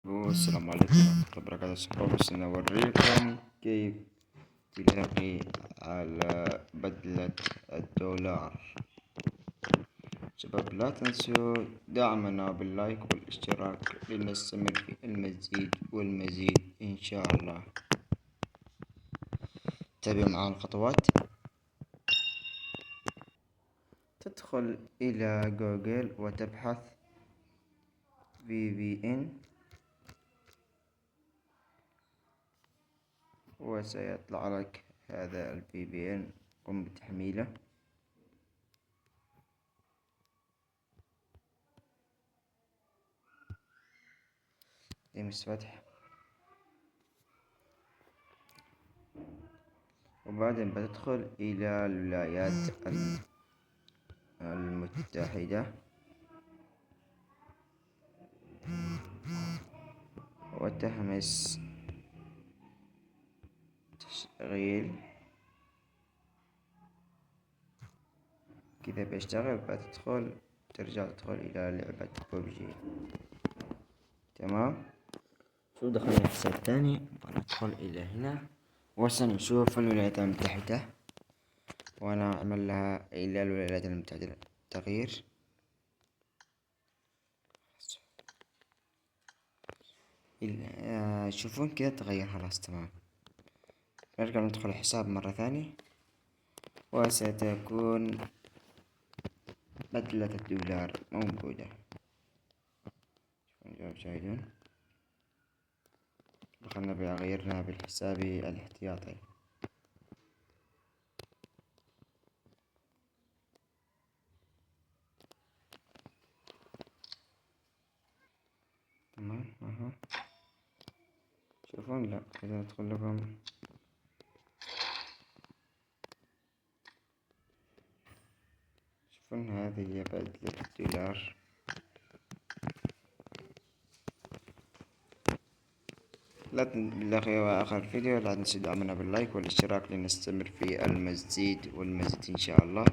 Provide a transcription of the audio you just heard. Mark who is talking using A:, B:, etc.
A: السلام عليكم ورحمة الله وبركاته. شباب سنوريكم كيف تلاقي على بدلة الدولار. شباب لا تنسوا دعمنا باللايك والاشتراك لنستمر في المزيد والمزيد إن شاء الله. تابعوا معنا الخطوات. تدخل إلى جوجل وتبحث VPN وسيطلع لك هذا ال VPN. قم بتحميله. يمس فتح، وبعدين بتدخل إلى الولايات المتحدة وتهمس تشغيل كذا بيشتغل. ترجع تدخل إلى لعبة ببجي. تمام. شو دخلنا حساب تاني، ندخل إلى هنا وسنشوف الولايات المتحدة، وأنا أعمل لها إلى الولايات المتحدة تغيير. شوفون كذا تغير خلاص. تمام. نرجع ندخل الحساب مرة ثانية وستكون بدلة الدولار موجودة. شاهدون دخلنا بغيرنا بالحساب الاحتياطي. تمام. شوفون، لا إذا ندخل لكم شوفون هذه هي بدلة الدولار. لا بالأخير وآخر الفيديو لا تنسوا دعمنا باللايك والاشتراك لنستمر في المزيد والمزيد إن شاء الله.